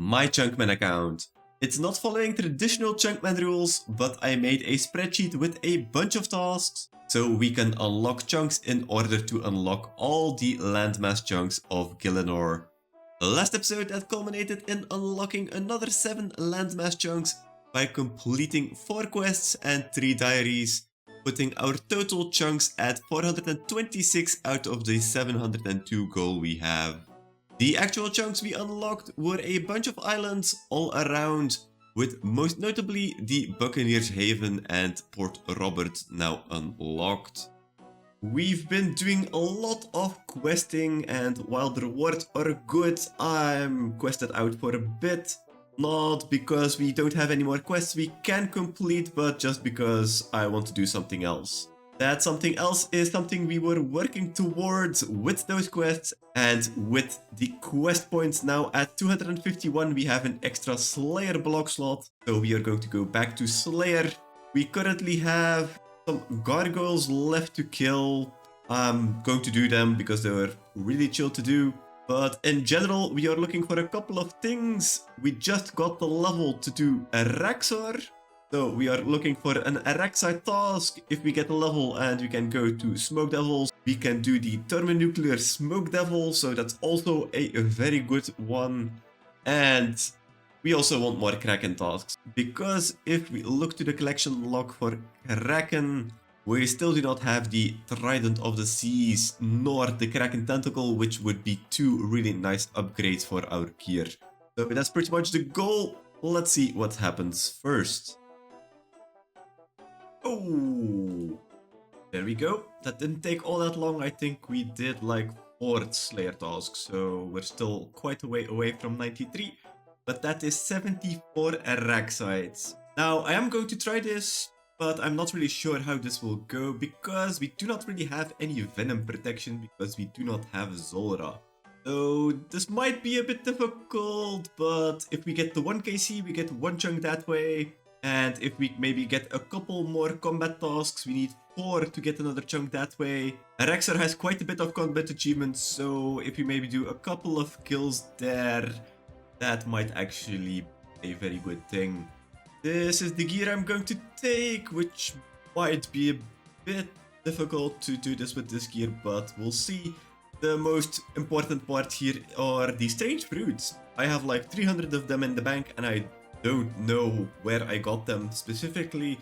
my Chunkman account. It's not following traditional Chunkman rules, but I made a spreadsheet with a bunch of tasks so we can unlock chunks in order to unlock all the landmass chunks of Gielinor. The last episode that culminated in unlocking another 7 landmass chunks by completing 4 quests and 3 diaries, putting our total chunks at 426 out of the 702 goal we have. The actual chunks we unlocked were a bunch of islands all around, with most notably the Buccaneers Haven and Port Robert now unlocked. We've been doing a lot of questing, and while the rewards are good, I'm quested out for a bit. Not because we don't have any more quests we can complete, but just because I want to do something else. That something else is something we were working towards with those quests, and with the quest points now at 251, we have an extra Slayer block slot, so we are going to go back to Slayer. We currently have some gargoyles left to kill. I'm going to do them because they were really chill to do. But in general, we are looking for a couple of things. We just got the level to do a Raxor. So we are looking for an Araxite task. If we get a level and we can go to Smoke Devils, we can do the Thermonuclear Smoke Devil. So that's also a very good one. And we also want more Kraken tasks. Because if we look to the collection log for Kraken, we still do not have the Trident of the Seas nor the Kraken Tentacle, which would be 2 really nice upgrades for our gear. So that's pretty much the goal. Let's see what happens first. Oh, there we go. That didn't take all that long. I think we did like 4 Slayer tasks, so we're still quite a way away from 93. But that is 74 Araxites. Now, I am going to try this, but I'm not really sure how this will go because we do not really have any Venom protection because we do not have Zolra. So this might be a bit difficult, but if we get the 1 KC, we get 1 chunk that way. And if we maybe get a couple more combat tasks, we need 4 to get another chunk that way. Rexer has quite a bit of combat achievements, so if we maybe do a couple of kills there, that might actually be a very good thing. This is the gear I'm going to take, which might be a bit difficult to do this with this gear, but we'll see. The most important part here are the strange fruits. I have like 300 of them in the bank, and I don't know where I got them specifically,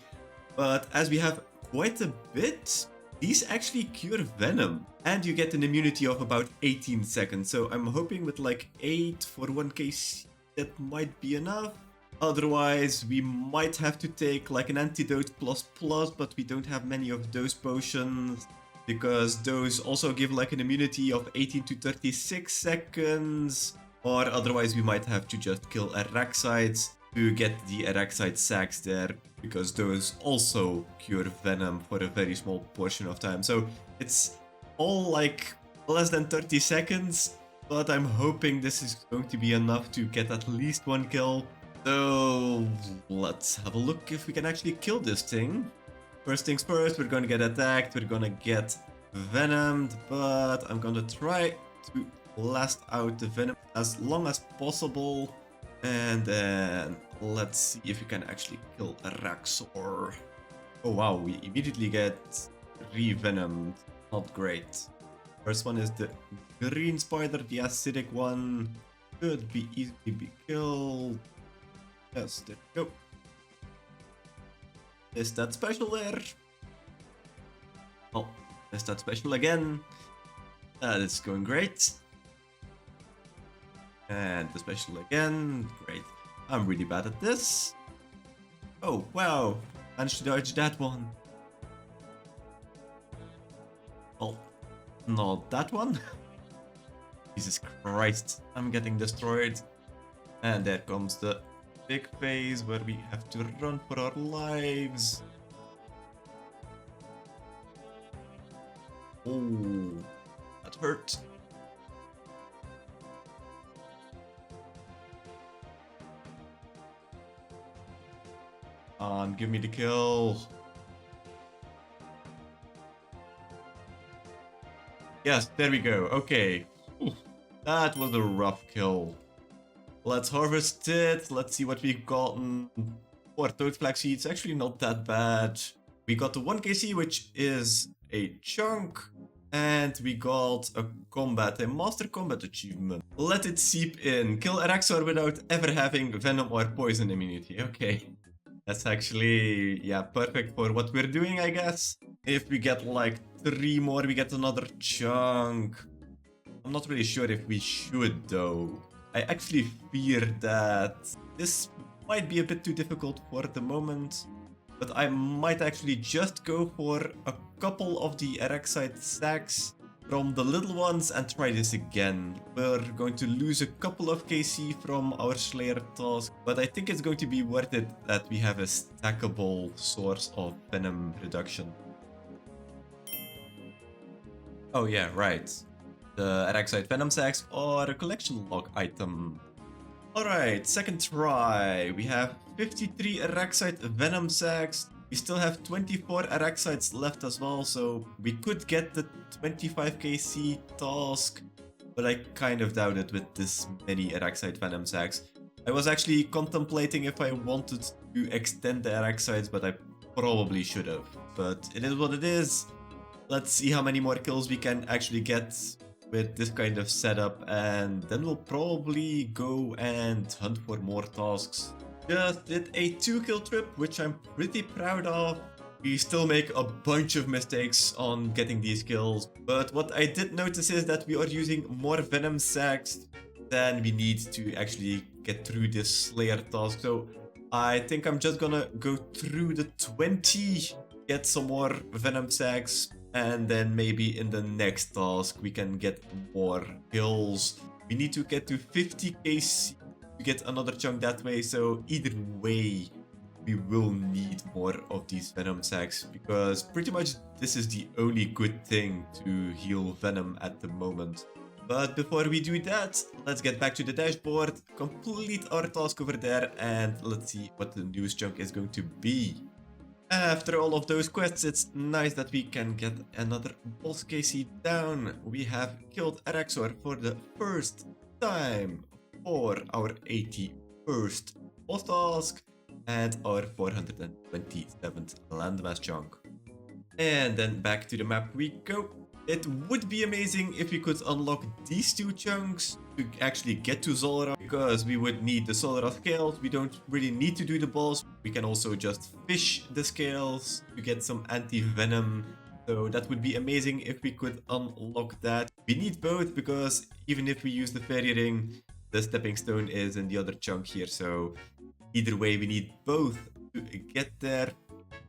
but as we have quite a bit, these actually cure Venom, and you get an immunity of about 18 seconds, so I'm hoping with like 8 for 1 case that might be enough. Otherwise, we might have to take like an antidote plus, but we don't have many of those potions, because those also give like an immunity of 18 to 36 seconds, or otherwise we might have to just kill Araxites to get the Araxite sacks there, because those also cure Venom for a very small portion of time. So it's all like less than 30 seconds, but I'm hoping this is going to be enough to get at least 1 kill. So let's have a look if we can actually kill this thing. First things first, we're gonna get attacked, we're gonna get venomed, but I'm gonna try to last out the venom as long as possible. And then let's see if we can actually kill a Raxor. Oh wow, we immediately get re-venomed. Not great. First one is the green spider, the acidic one. Could be easily be killed. Yes, there we go. Is that special there? Oh, is that special again? That is going great. And the special again. Great. I'm really bad at this. Oh, wow. Managed to dodge that one. Oh, not that one. Jesus Christ. I'm getting destroyed. And there comes the big phase where we have to run for our lives. Oh, that hurt. Give me the kill. Yes, there we go. Okay. Ooh, that was a rough kill. Let's harvest it. Let's see what we've gotten. 4 toad flag seeds. Actually not that bad. We got the 1 KC, which is a chunk. And we got a master combat achievement. Let it seep in. Kill Araxor without ever having venom or poison immunity. Okay. That's actually, yeah, perfect for what we're doing, I guess. If we get like 3 more, we get another chunk. I'm not really sure if we should, though. I actually fear that this might be a bit too difficult for the moment. But I might actually just go for a couple of the Araxite sacks from the little ones and try this again. We're going to lose a couple of KC from our Slayer task, but I think it's going to be worth it that we have a stackable source of venom reduction. Oh yeah, right. The Araxite venom sacks are a collection log item. Alright, second try. We have 53 Araxite venom sacks. We still have 24 Araxites left as well, so we could get the 25 KC task, but I kind of doubt it with this many Araxite venom sacks. I was actually contemplating if I wanted to extend the Araxites, but I probably should have. But it is what it is. Let's see how many more kills we can actually get with this kind of setup, and then we'll probably go and hunt for more tasks. Just did a 2-kill trip, which I'm pretty proud of. We still make a bunch of mistakes on getting these kills, but what I did notice is that we are using more venom sacks than we need to actually get through this Slayer task. So I think I'm just gonna go through the 20, get some more venom sacks, and then maybe in the next task we can get more kills. We need to get to 50 KC to get another chunk that way, so either way we will need more of these venom sacks, because pretty much this is the only good thing to heal venom at the moment. But before we do that, let's get back to the dashboard, complete our task over there, and let's see what the newest chunk is going to be. After all of those quests, it's nice that we can get another boss KC down. We have killed Araxor for the first time for our 81st boss task and our 427th landmass chunk. And then back to the map we go. It would be amazing if we could unlock these 2 chunks to actually get to Zolra, because we would need the Zolra scales. We don't really need to do the boss. We can also just fish the scales to get some anti-venom. So that would be amazing if we could unlock that. We need both, because even if we use the fairy ring, the stepping stone is in the other chunk here. So either way, we need both to get there.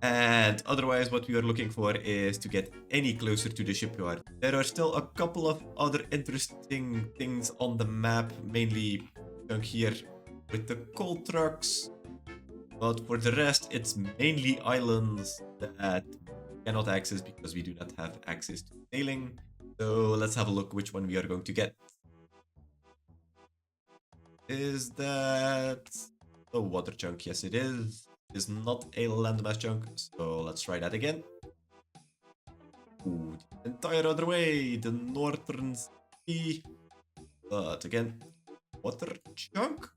And otherwise, what we are looking for is to get any closer to the shipyard. There are still a couple of other interesting things on the map, mainly chunk here with the coal trucks. But for the rest, it's mainly islands that we cannot access because we do not have access to sailing. So let's have a look which one we are going to get. Is that a water chunk? Yes, it is. Is not a landmass chunk, so let's try that again. Ooh, the entire other way, the northern sea. But again, water chunk.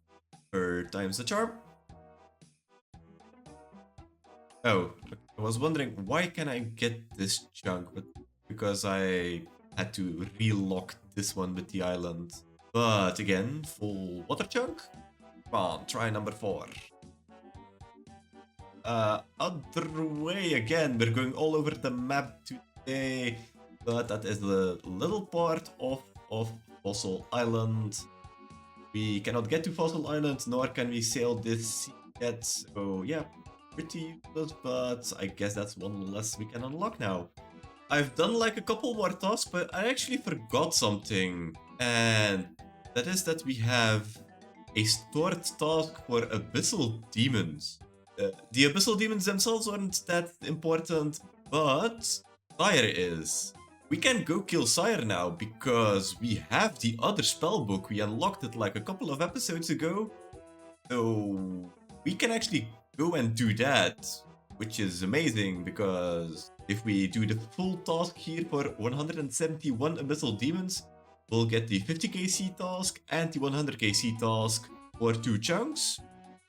Third time's the charm. Oh, I was wondering why can I get this chunk, but because I had to relock this one with the island. But again, full water chunk. Come on, try number 4. Other way again, we're going all over the map today, but that is the little part of Fossil Island. We cannot get to Fossil Island, nor can we sail this sea yet, so yeah, pretty good, but I guess that's one less we can unlock now. I've done like a couple more tasks, but I actually forgot something, and that is that we have a stored task for Abyssal Demons. The Abyssal Demons themselves aren't that important, but Sire is. We can go kill Sire now, because we have the other spellbook. We unlocked it like a couple of episodes ago. So we can actually go and do that, which is amazing, because if we do the full task here for 171 Abyssal Demons, we'll get the 50 KC task and the 100 KC task. for 2 chunks.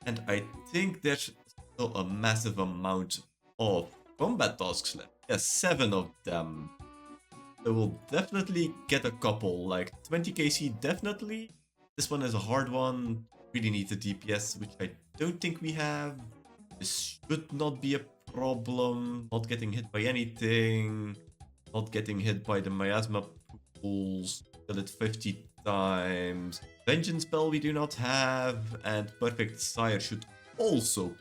And I think there's still a massive amount of combat tasks left. Yeah, 7 of them. So we'll definitely get a couple, like 20 KC definitely. This one is a hard one. Really need the DPS, which I don't think we have. This should not be a problem. Not getting hit by anything. Not getting hit by the miasma pools. Kill it 50 times. Vengeance spell we do not have. And Perfect Sire should also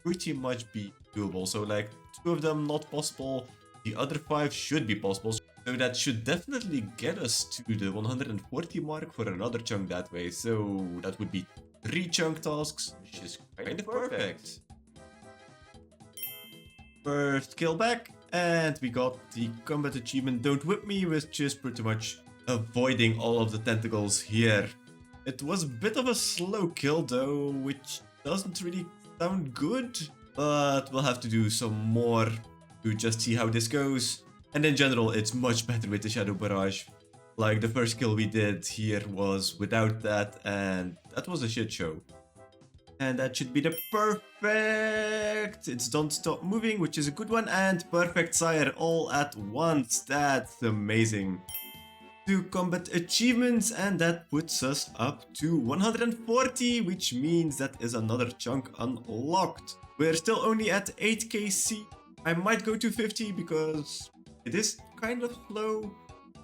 pretty much be doable. So like 2 of them not possible. The other 5 should be possible. So that should definitely get us to the 140 mark for another chunk that way. So that would be 3 chunk tasks, which is kind of perfect. First kill back, and we got the combat achievement Don't Whip Me, which is pretty much avoiding all of the tentacles here. It was a bit of a slow kill though, which doesn't really sound good, but we'll have to do some more to just see how this goes. And in general, it's much better with the Shadow Barrage. Like the first kill we did here was without that, and that was a shit show. And that should be the perfect. It's Don't Stop Moving, which is a good one, and Perfect Sire all at once. That's amazing. 2 combat achievements, and that puts us up to 140, which means that is another chunk unlocked. We're still only at 8 KC. I might go to 50 because it is kind of slow,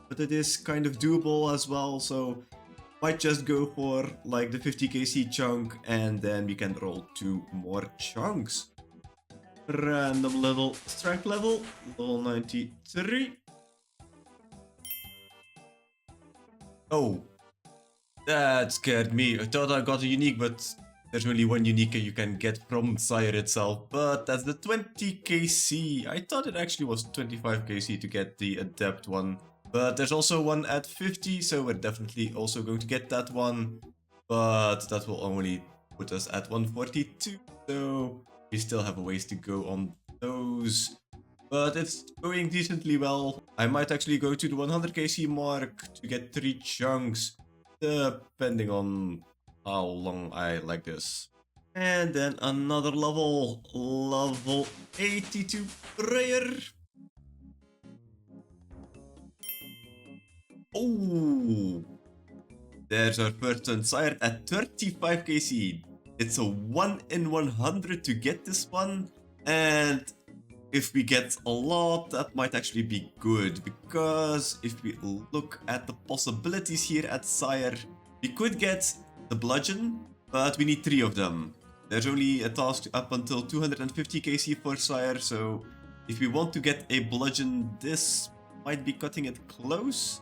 but it is kind of doable as well, so might just go for like the 50 KC chunk and then we can roll 2 more chunks. Random level, strength level 93. Oh, that scared me. I thought I got a unique, but there's only 1 unique you can get from Sire itself, but that's the 20 KC. I thought it actually was 25 KC to get the Adept one. But there's also one at 50, so we're definitely also going to get that one. But that will only put us at 142, so we still have a ways to go on those. But it's going decently well. I might actually go to the 100 KC mark to get 3 chunks, depending on how long I like this. And then another level, level 82 prayer. Oh, there's our first one, Sire at 35 KC. It's a 1 in 100 to get this one, and if we get a lot, that might actually be good, because if we look at the possibilities here at Sire, we could get the Bludgeon, but we need 3 of them. There's only a task up until 250 KC for Sire, so if we want to get a Bludgeon, this might be cutting it close.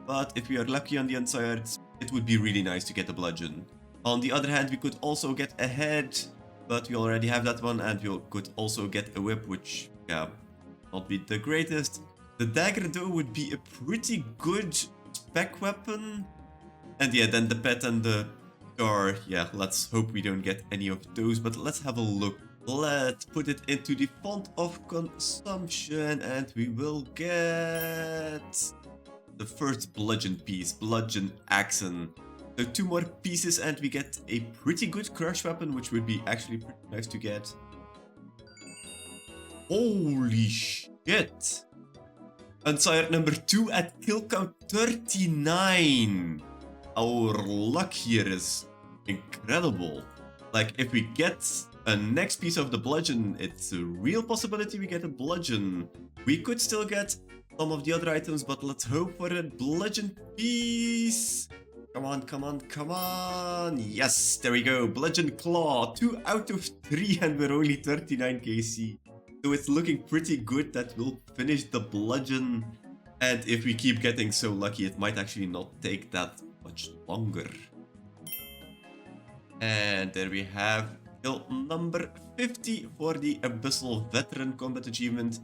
But if we are lucky on the Unsired, it would be really nice to get a Bludgeon. On the other hand, we could also get a Head, but we already have that one, and we could also get a Whip, which, yeah, not be the greatest. The Dagger, though, would be a pretty good spec weapon. And yeah, then the Pet and the Jar, yeah, let's hope we don't get any of those, but let's have a look. Let's put it into the font of consumption, and we will get the first Bludgeon piece, Bludgeon Axon. So 2 more pieces and we get a pretty good crush weapon, which would be actually pretty nice to get. Holy shit! Unsired number 2 at kill count 39. Our luck here is incredible. Like, if we get a next piece of the Bludgeon, it's a real possibility we get a Bludgeon. We could still get some of the other items, but let's hope for a Bludgeon piece. Come on, come on, come on. Yes, there we go. Bludgeon Claw, 2 out of 3, and we're only 39 KC. So it's looking pretty good that we'll finish the Bludgeon. And if we keep getting so lucky, it might actually not take that much longer. And there we have kill number 50 for the Abyssal Veteran Combat Achievement.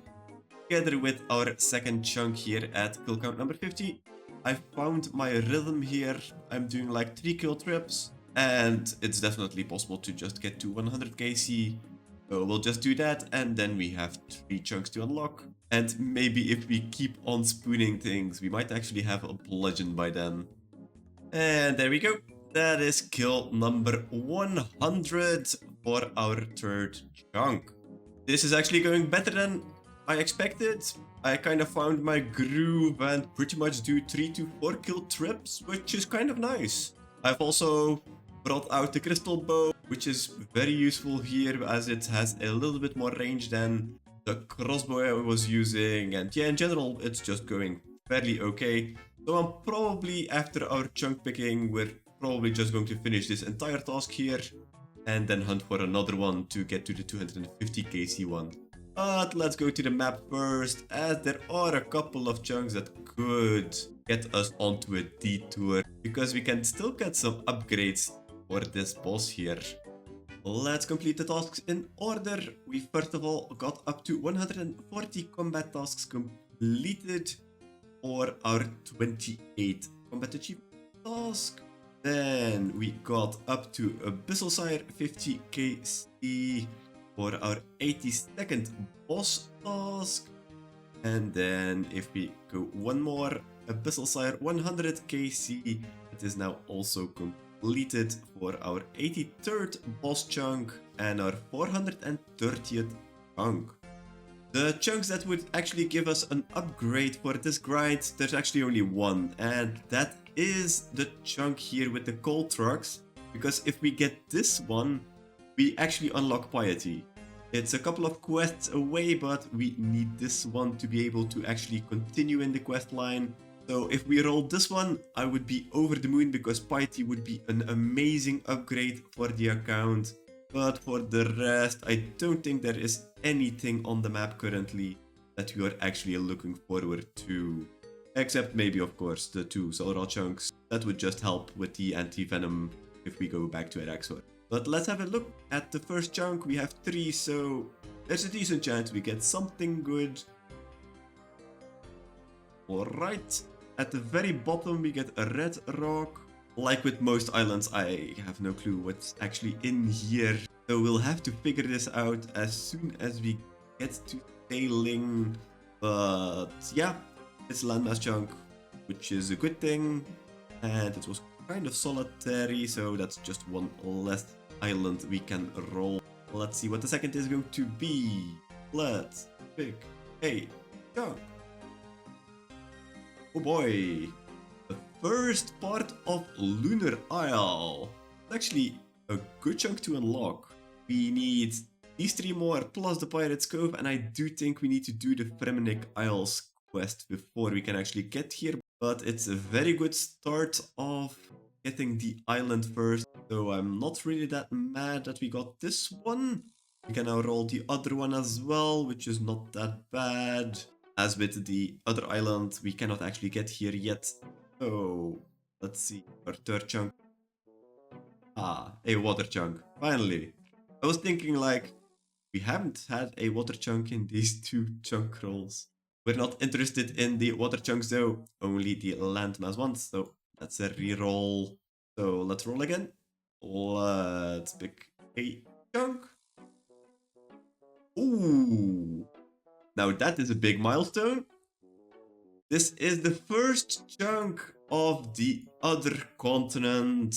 Together with our second chunk here at kill count number 50. I found my rhythm here. I'm doing like 3 kill trips, and it's definitely possible to just get to 100 KC. So we'll just do that, and then we have 3 chunks to unlock. And maybe if we keep on spooning things, we might actually have a Bludgeon by then. And there we go. that is kill number 100 for our third chunk. This is actually going better than I expected. I kind of found my groove and pretty much do 3 to 4 kill trips, which is kind of nice. I've also brought out the crystal bow, which is very useful here as it has a little bit more range than the crossbow I was using. And yeah, in general, it's just going fairly okay. So I'm probably, after our chunk picking, we're probably just going to finish this entire task here and then hunt for another one to get to the 250 KC one. But let's go to the map first, as there are a couple of chunks that could get us onto a detour, because we can still get some upgrades for this boss here. Let's complete the tasks in order. We first of all got up to 140 combat tasks completed for our 28 combat achievement task. Then we got up to Abyssal Sire 50 KC for our 82nd boss task. And then if we go one more, Abyssal Sire 100 KC, it is now also completed for our 83rd boss chunk and our 430th chunk. The chunks that would actually give us an upgrade for this grind, there's actually only one, and that is the chunk here with the coal trucks, because if we get this one, we actually unlock Piety. It's a couple of quests away, but we need this one to be able to actually continue in the quest line. So if we roll this one, I would be over the moon because Piety would be an amazing upgrade for the account. But for the rest, I don't think there is anything on the map currently that we are actually looking forward to. Except maybe, of course, the 2 Solra chunks. That would just help with the anti-venom if we go back to Araxor. But let's have a look at the first chunk. We have 3, so there's a decent chance we get something good. Alright, at the very bottom we get a red rock. Like with most islands, I have no clue what's actually in here. So we'll have to figure this out as soon as we get to sailing. But yeah, it's a landmass chunk, which is a good thing. And it was kind of solitary, so that's just one less island we can roll. Let's see what the second is going to be. Let's pick a chunk. Oh boy. The first part of Lunar Isle. It's actually a good chunk to unlock. We need these 3 more plus the Pirate's Cove, and I do think we need to do the Fremenic Isles quest before we can actually get here. But it's a very good start of getting the island first, so I'm not really that mad that we got this one. We can now roll the other one as well, which is not that bad. As with the other island, we cannot actually get here yet. So, let's see, our third chunk. Ah, a water chunk, finally. I was thinking like, we haven't had a water chunk in these 2 chunk rolls. We're not interested in the water chunks though, only the landmass ones, so that's a reroll. So let's roll again. Let's pick a chunk. Ooh, now that is a big milestone. This is the first chunk of the other continent,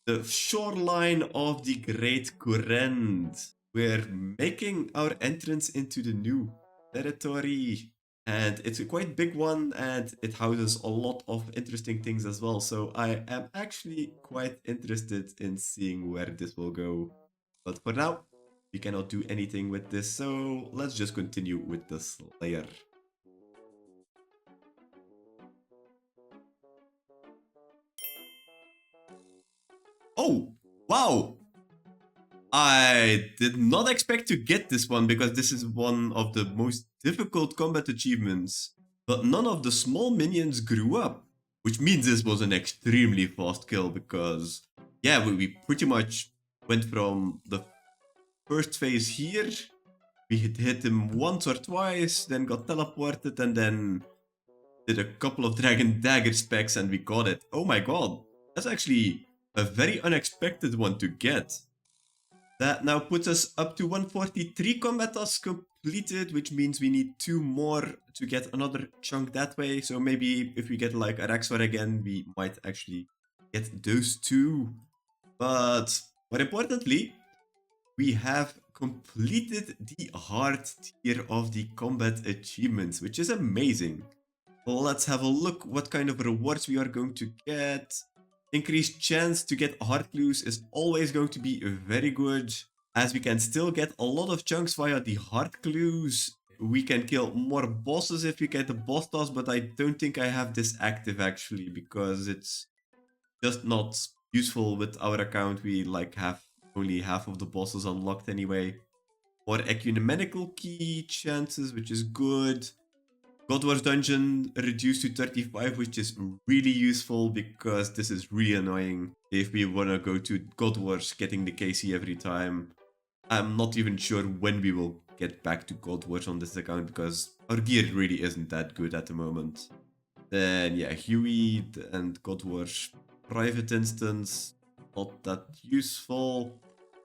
the shoreline of the Great Kurend. We're making our entrance into the new territory. And it's a quite big one, and it houses a lot of interesting things as well. So I am actually quite interested in seeing where this will go. But for now, we cannot do anything with this, so let's just continue with the Slayer. Oh, wow! I did not expect to get this one because this is one of the most difficult combat achievements. But none of the small minions grew up, which means this was an extremely fast kill because, yeah, we pretty much went from the first phase here. We hit him once or twice, then got teleported, and then did a couple of Dragon Dagger specs and we got it. Oh my god, that's actually a very unexpected one to get. That now puts us up to 143 combat tasks completed, which means we need 2 more to get another chunk that way. So maybe if we get like Araxor again, we might actually get those two. But more importantly, we have completed the hard tier of the combat achievements, which is amazing. Let's have a look what kind of rewards we are going to get. Increased chance to get hard clues is always going to be very good, as we can still get a lot of chunks via the hard clues. We can kill more bosses if we get the boss task, but I don't think I have this active actually, because it's just not useful with our account. We like have only half of the bosses unlocked anyway. More ecumenical key chances, which is good. God Wars dungeon reduced to 35, which is really useful because this is really annoying if we want to go to God Wars getting the KC every time. I'm not even sure when we will get back to God Wars on this account because our gear really isn't that good at the moment. Then yeah, Huey and God Wars private instance, not that useful.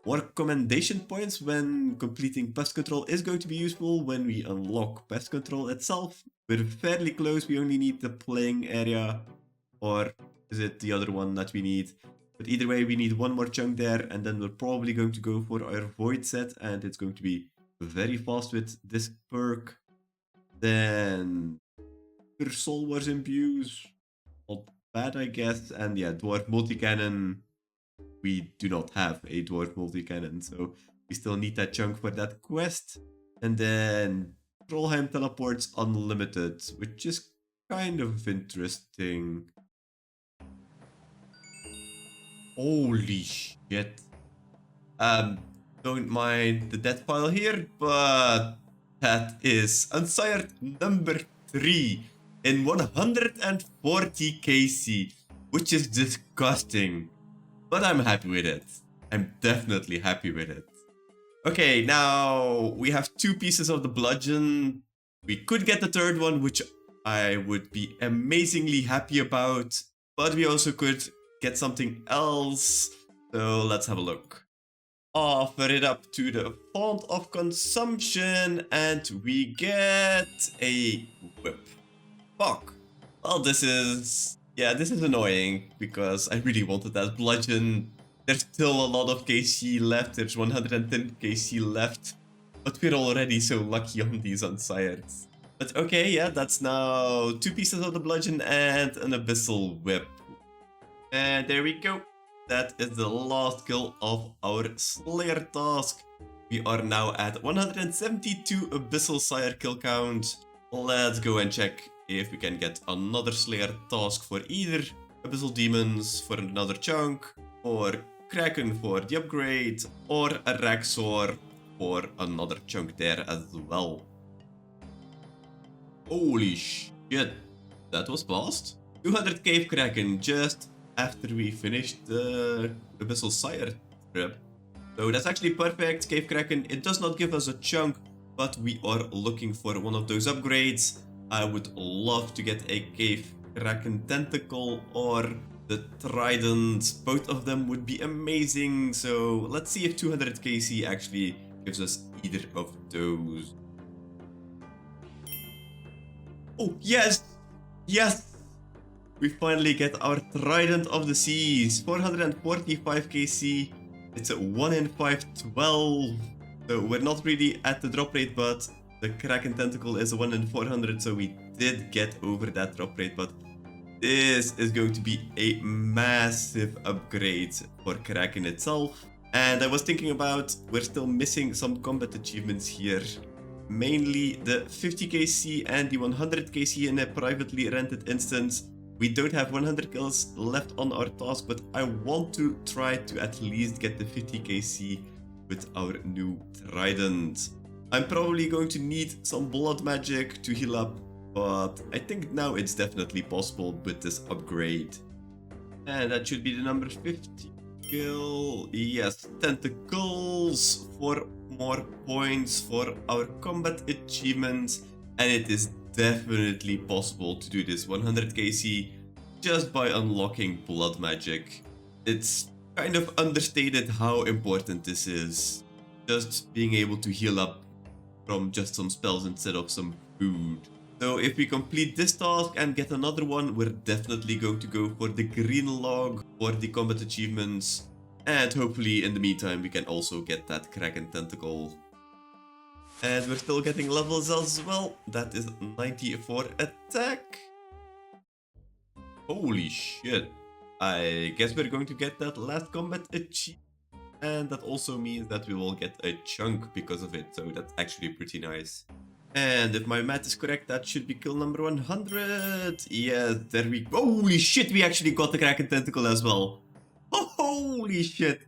More commendation points when completing pest control is going to be useful when we unlock pest control itself. We're fairly close, we only need the playing area, or is it the other one that we need? But either way, we need one more chunk there, and then we're probably going to go for our void set, and it's going to be very fast with this perk. Then Soul Wars imbues, not bad I guess, and yeah, Dwarf Multi-Cannon. We do not have a dwarf multi-cannon, so we still need that chunk for that quest. And then Trollheim teleports unlimited, which is kind of interesting. Holy shit. Don't mind the death pile here, but that is Unsired number 3 in 140 KC, which is disgusting. But I'm happy with it. I'm definitely happy with it. Okay, now we have 2 pieces of the bludgeon. We could get the third one, which I would be amazingly happy about. But we also could get something else. So let's have a look. Offer it up to the font of consumption and we get a whip. Fuck. Well, this is annoying because I really wanted that bludgeon. There's still a lot of KC left. There's 110 KC left. But we're already so lucky on these Unsireds. But okay, yeah, that's now 2 pieces of the bludgeon and an abyssal whip. And there we go. That is the last kill of our Slayer task. We are now at 172 abyssal Sire kill count. Let's go and check if we can get another Slayer task for either Abyssal Demons for another chunk, or Kraken for the upgrade, or a Raxor for another chunk there as well. Holy shit, that was fast. 200 Cave Kraken just after we finished the Abyssal Sire trip. So that's actually perfect. Cave Kraken, it does not give us a chunk, but we are looking for one of those upgrades. I would love to get a Cave Kraken Tentacle or the Trident. Both of them would be amazing. So let's see if 200 KC actually gives us either of those. Oh, yes! Yes! We finally get our Trident of the Seas. 445 KC. It's a 1 in 512. So we're not really at the drop rate, but the Kraken Tentacle is a 1 in 400, so we did get over that drop rate, but this is going to be a massive upgrade for Kraken itself. And I was thinking about, we're still missing some combat achievements here. Mainly the 50 KC and the 100 KC in a privately rented instance. We don't have 100 kills left on our task, but I want to try to at least get the 50 KC with our new Trident. I'm probably going to need some blood magic to heal up, but I think now it's definitely possible with this upgrade. And that should be the number 50 kill. Yes, tentacles, 4 more points for our combat achievements. And it is definitely possible to do this 100 KC just by unlocking blood magic. It's kind of understated how important this is. Just being able to heal up from just some spells instead of some food. So if we complete this task and get another one, we're definitely going to go for the green log for the combat achievements. And hopefully in the meantime, we can also get that Kraken Tentacle. And we're still getting levels as well. That is 94 attack. Holy shit. I guess we're going to get that last combat achievement. And that also means that we will get a chunk because of it. So that's actually pretty nice. And if my math is correct, that should be kill number 100. Yeah, there we go. Holy shit, we actually got the Kraken Tentacle as well. Oh, holy shit.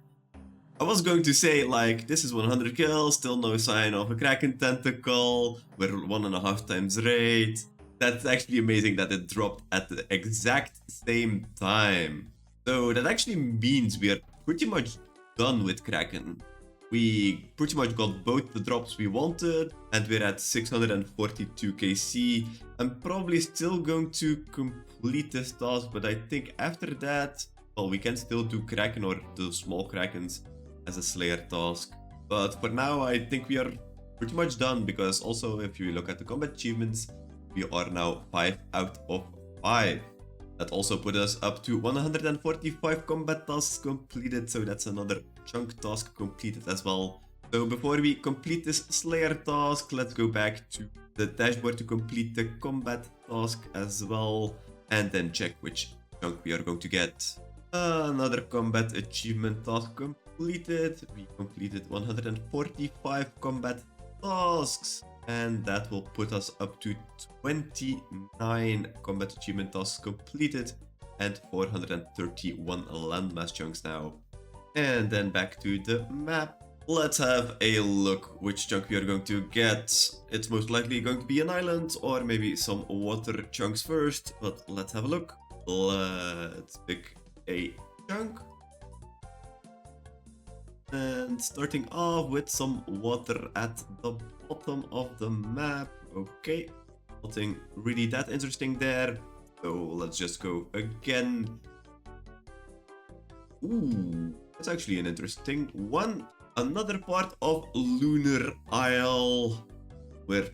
I was going to say, like, this is 100 kills, still no sign of a Kraken Tentacle. We're 1.5 times rate. That's actually amazing that it dropped at the exact same time. So that actually means we are pretty much done with Kraken. We pretty much got both the drops we wanted, and we're at 642 KC. I'm probably still going to complete this task, but I think after that, well, we can still do Kraken or the small Krakens as a Slayer task. But for now, I think we are pretty much done, because also if you look at the combat achievements, we are now 5 out of 5. That also put us up to 145 combat tasks completed, so that's another chunk task completed as well. So before we complete this Slayer task, let's go back to the dashboard to complete the combat task as well, and then check which chunk we are going to get. Another combat achievement task completed. We completed 145 combat tasks. And that will put us up to 29 combat achievement tasks completed and 431 landmass chunks now. And then back to the map. Let's have a look which chunk we are going to get. It's most likely going to be an island or maybe some water chunks first, but let's have a look. Let's pick a chunk. And starting off with some water at the bottom of the map. Okay, nothing really that interesting there. So let's just go again. Ooh, that's actually an interesting one. Another part of Lunar Isle. We're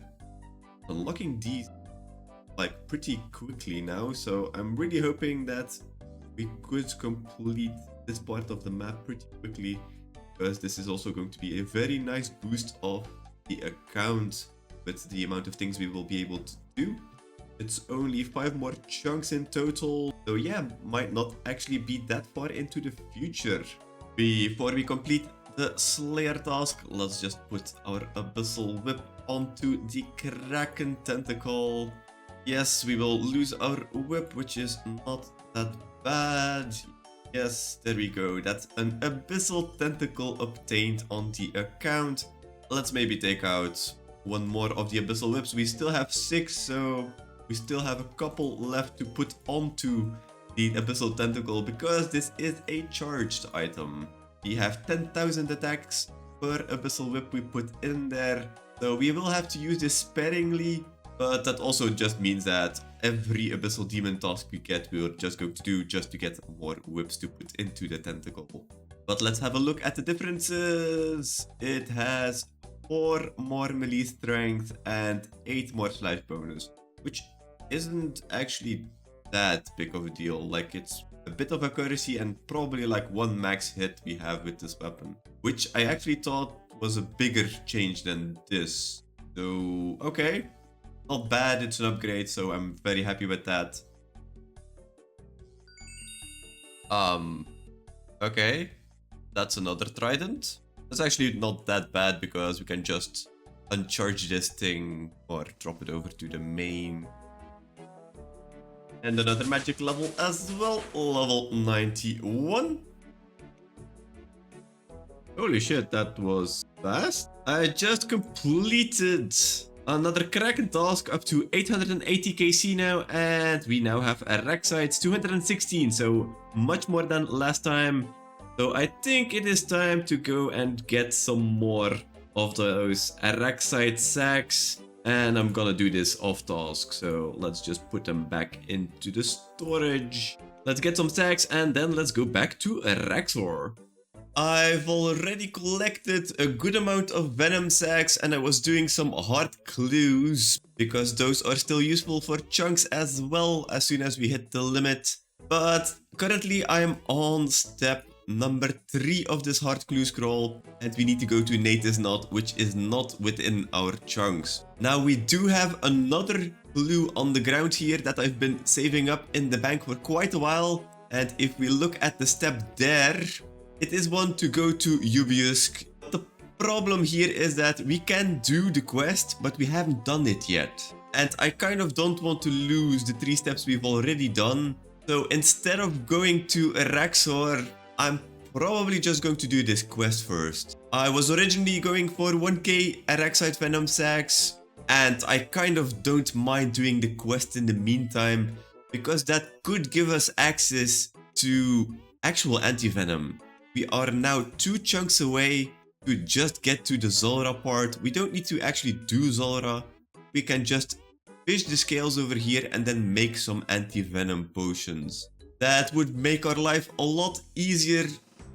unlocking these like pretty quickly now, so I'm really hoping that we could complete this part of the map pretty quickly, because this is also going to be a very nice boost of the account with the amount of things we will be able to do. It's only 5 more chunks in total, so yeah, might not actually be that far into the future. Before we complete the Slayer task, let's just put our Abyssal Whip onto the Kraken Tentacle. Yes, we will lose our whip, which is not that bad. Yes, there we go. That's an Abyssal Tentacle obtained on the account. Let's maybe take out one more of the Abyssal Whips. We still have 6, so we still have a couple left to put onto the Abyssal Tentacle, because this is a charged item. We have 10,000 attacks per Abyssal Whip we put in there, so we will have to use this sparingly, but that also just means that every Abyssal Demon task we get, we're just going to do just to get more whips to put into the tentacle. But let's have a look at the differences. It has 4 more melee strength and 8 more slash bonus, which isn't actually that big of a deal. Like, it's a bit of accuracy and probably like 1 max hit we have with this weapon, which I actually thought was a bigger change than this. So, okay. Not bad, it's an upgrade, so I'm very happy with that. Okay. That's another trident. That's actually not that bad, because we can just uncharge this thing or drop it over to the main. And another magic level as well, level 91. Holy shit, that was fast. I just completed another Kraken task up to 880 KC now, and we now have Araxites 216, so much more than last time. So I think it is time to go and get some more of those Araxite sacks, and I'm gonna do this off task, so let's just put them back into the storage. Let's get some sacks and then let's go back to Araxor. I've already collected a good amount of Venom sacks and I was doing some hard clues because those are still useful for chunks as well as soon as we hit the limit. But currently I'm on step number 3 of this hard clue scroll and we need to go to Nate is not, which is not within our chunks. Now we do have another clue on the ground here that I've been saving up in the bank for quite a while, and if we look at the step there, it is one to go to Ubiusk. The problem here is that we can do the quest, but we haven't done it yet. And I kind of don't want to lose the 3 steps we've already done. So instead of going to Araxor, I'm probably just going to do this quest first. I was originally going for 1k Araxite Venom sacks, and I kind of don't mind doing the quest in the meantime, because that could give us access to actual anti-venom. We are now 2 chunks away to just get to the Zulrah part. We don't need to actually do Zulrah. We can just fish the scales over here and then make some anti-venom potions. That would make our life a lot easier,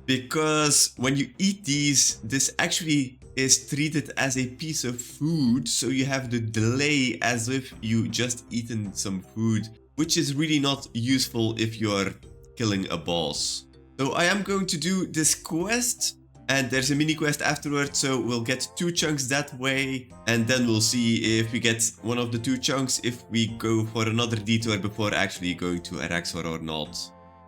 because when you eat these, this actually is treated as a piece of food, so you have the delay as if you just eaten some food, which is really not useful if you're killing a boss. So I am going to do this quest, and there's a mini quest afterwards, so we'll get 2 chunks that way, and then we'll see if we get one of the 2 chunks if we go for another detour before actually going to Araxor or not.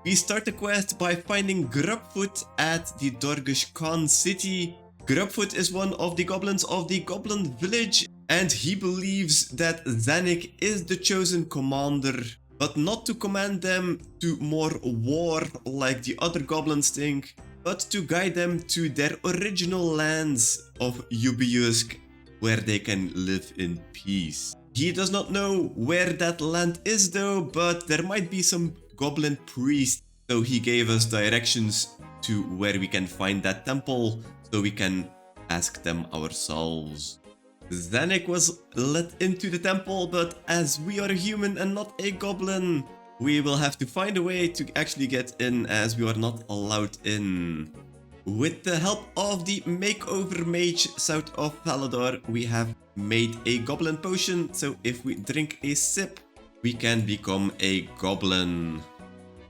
We start the quest by finding Grubfoot at the Dorgish Khan city. Grubfoot is one of the goblins of the Goblin Village, and he believes that Zanik is the chosen commander, but not to command them to more war like the other goblins think, but to guide them to their original lands of Ubiusk, where they can live in peace. He does not know where that land is though, but there might be some goblin priests, so he gave us directions to where we can find that temple, so we can ask them ourselves. Zanik was let into the temple, but as we are a human and not a goblin, we will have to find a way to actually get in, as we are not allowed in. With the help of the makeover mage south of Falador, we have made a goblin potion, so if we drink a sip, we can become a goblin.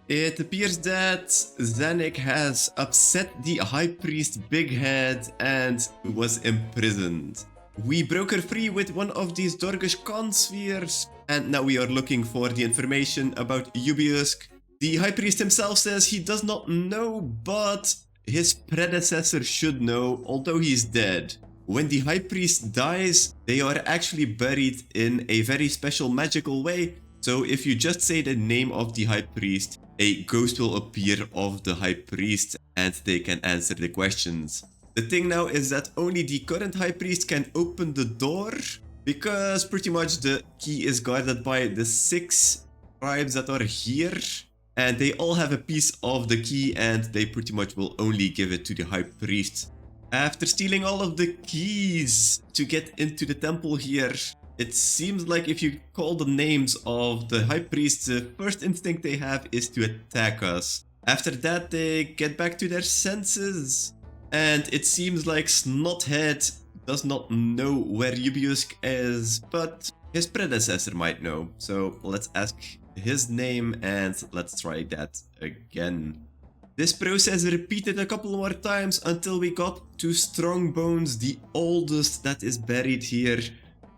It appears that Zanik has upset the High Priest Big Head and was imprisoned. We broke her free with one of these Dorgish Khan spheres, and now we are looking for the information about Ubiusk. The High Priest himself says he does not know, but his predecessor should know, although he's dead. When the High Priest dies, they are actually buried in a very special magical way, so if you just say the name of the High Priest, a ghost will appear of the High Priest and they can answer the questions. The thing now is that only the current High Priest can open the door, because pretty much the key is guarded by the 6 tribes that are here, and they all have a piece of the key and they pretty much will only give it to the High Priest. After stealing all of the keys to get into the temple here, it seems like if you call the names of the High Priests, the first instinct they have is to attack us. After that, they get back to their senses. And it seems like Snothead does not know where Ubiusk is, but his predecessor might know. So let's ask his name and let's try that again. This process repeated a couple more times until we got to Strongbones, the oldest that is buried here.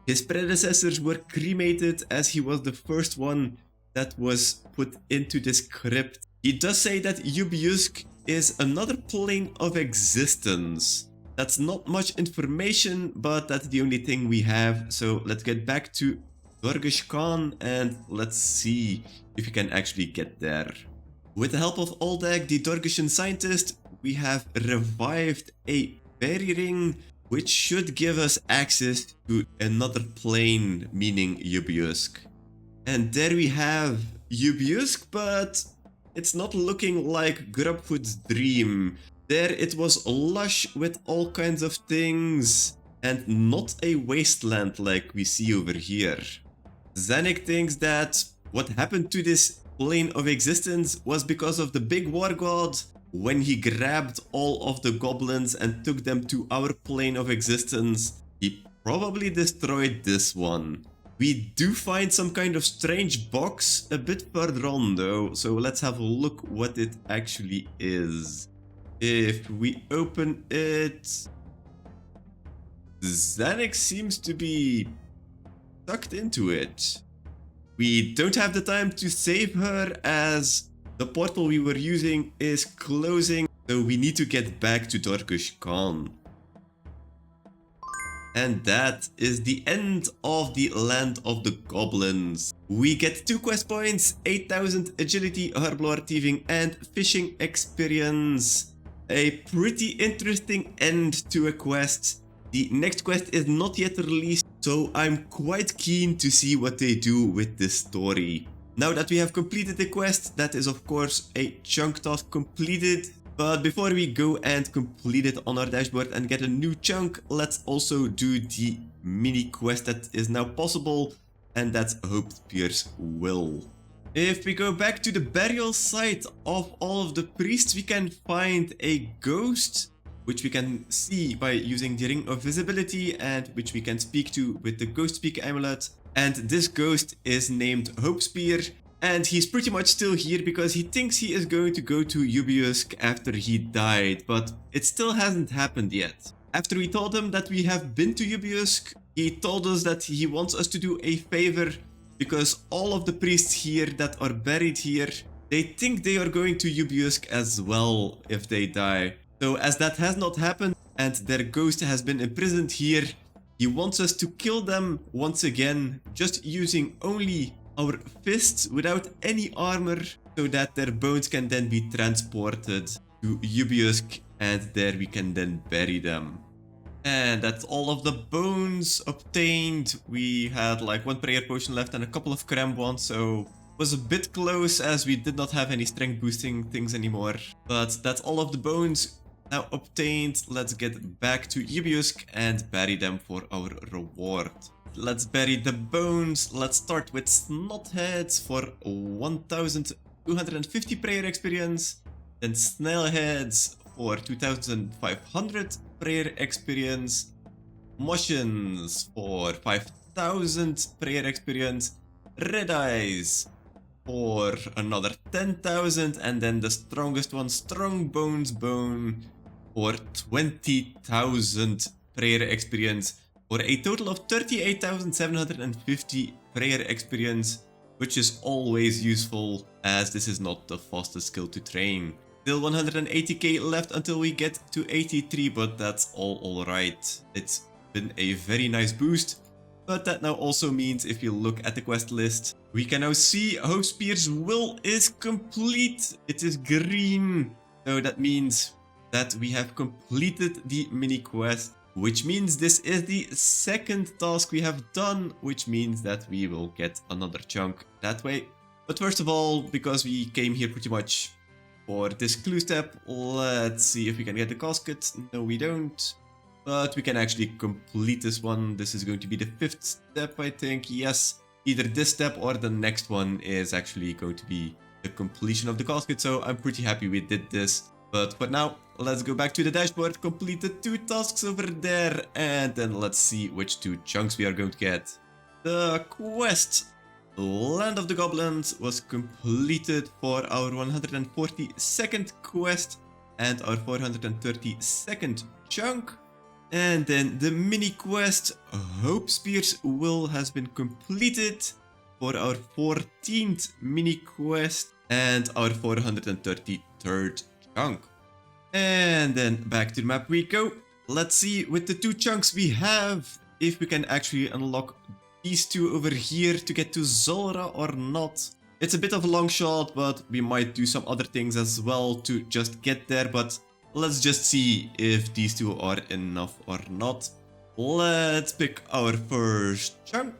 His predecessors were cremated as he was the first one that was put into this crypt. He does say that Ubiusk is another plane of existence. That's not much information, but that's the only thing we have. So let's get back to Dorgish Khan and let's see if we can actually get there. With the help of Oldag, the Dorgishan scientist, we have revived a fairy ring, which should give us access to another plane, meaning Ubiusk. And there we have Ubiusk, but it's not looking like Grubfoot's dream. There it was lush with all kinds of things, and not a wasteland like we see over here. Zanik thinks that what happened to this plane of existence was because of the big war god, when he grabbed all of the goblins and took them to our plane of existence, he probably destroyed this one. We do find some kind of strange box a bit further on though, so let's have a look what it actually is. If we open it, Xanax seems to be sucked into it. We don't have the time to save her as the portal we were using is closing, so we need to get back to Dorkush Khan. And that is the end of the Land of the Goblins. We get 2 quest points, 8000 agility, herblore thieving, and fishing experience. A pretty interesting end to a quest. The next quest is not yet released, so I'm quite keen to see what they do with this story. Now that we have completed the quest, that is of course a chunk task completed. But before we go and complete it on our dashboard and get a new chunk, let's also do the mini quest that is now possible, and that's Hope Spear's Will. If we go back to the burial site of all of the priests, we can find a ghost, which we can see by using the Ring of Visibility and which we can speak to with the Ghost Speak amulet. And this ghost is named Hope Spear. And he's pretty much still here because he thinks he is going to go to Ubiusk after he died, but it still hasn't happened yet. After we told him that we have been to Ubiusk, he told us that he wants us to do a favor because all of the priests here that are buried here, they think they are going to Ubiusk as well if they die. So as that has not happened and their ghost has been imprisoned here, he wants us to kill them once again, just using only our fists without any armor, so that their bones can then be transported to Ubiusk and there we can then bury them. And that's all of the bones obtained. We had like 1 prayer potion left and a couple of cram ones, so it was a bit close as we did not have any strength boosting things anymore. But that's all of the bones now obtained. Let's get back to Ubiusk and bury them for our reward. Let's bury the bones. Let's start with Snotheads for 1250 prayer experience. Then Snailheads for 2500 prayer experience. Motions for 5000 prayer experience. Red Eyes for another 10,000. And then the strongest one, Strong Bones Bone, for 20,000 prayer experience. For a total of 38,750 prayer experience, which is always useful as this is not the fastest skill to train. Still 180k left until we get to 83, but that's all alright. It's been a very nice boost, but that now also means if you look at the quest list, we can now see Hope Spear's Will is complete. It is green, so that means that we have completed the mini quest. Which means this is the second task we have done, which means that we will get another chunk that way. But first of all, because we came here pretty much for this clue step, let's see if we can get the casket. No, we don't. But we can actually complete this one. This is going to be the 5th step, I think. Yes, either this step or the next one is actually going to be the completion of the casket. So I'm pretty happy we did this. But for now, let's go back to the dashboard, complete the 2 tasks over there, and then let's see which 2 chunks we are going to get. The quest Land of the Goblins was completed for our 142nd quest and our 432nd chunk. And then the mini quest Hope Spear's Will has been completed for our 14th mini quest and our 433rd chunk. And then back to the map we go. Let's see with the 2 chunks we have if we can actually unlock these 2 over here to get to Zulra or not. It's a bit of a long shot, but we might do some other things as well to just get there. But let's just see if these 2 are enough or not. Let's pick our first chunk.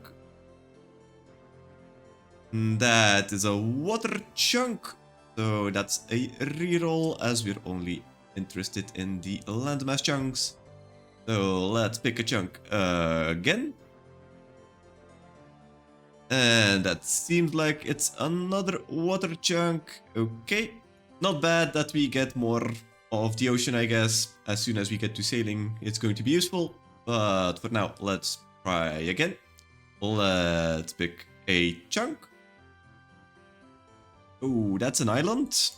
That is a water chunk. So that's a reroll as we're only interested in the landmass chunks. So let's pick a chunk again. And that seems like it's another water chunk. Okay. Not bad that we get more of the ocean, I guess. As soon as we get to sailing, it's going to be useful. But for now, let's try again. Let's pick a chunk. Oh, that's an island.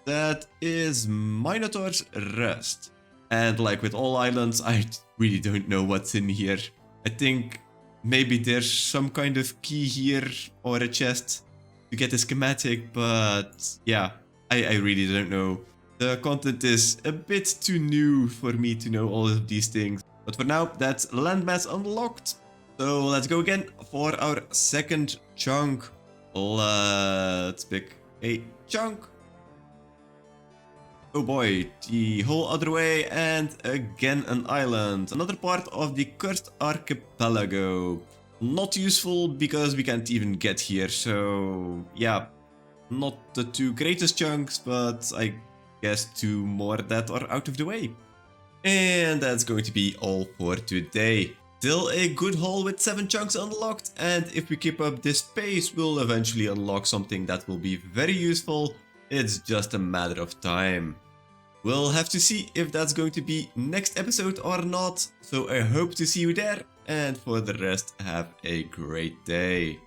That is Minotaur's Rest. And like with all islands, I really don't know what's in here. I think maybe there's some kind of key here or a chest to get a schematic, but yeah, I really don't know. The content is a bit too new for me to know all of these things. But for now, that's landmass unlocked. So let's go again for our second chunk. Let's pick a chunk. Oh boy, the whole other way, and again an island. Another part of the cursed archipelago. Not useful because we can't even get here, so yeah, not the two greatest chunks, but I guess two more that are out of the way. And that's going to be all for today. Still a good haul with 7 chunks unlocked, and if we keep up this pace, we'll eventually unlock something that will be very useful. It's just a matter of time. We'll have to see if that's going to be next episode or not, so I hope to see you there, and for the rest, have a great day.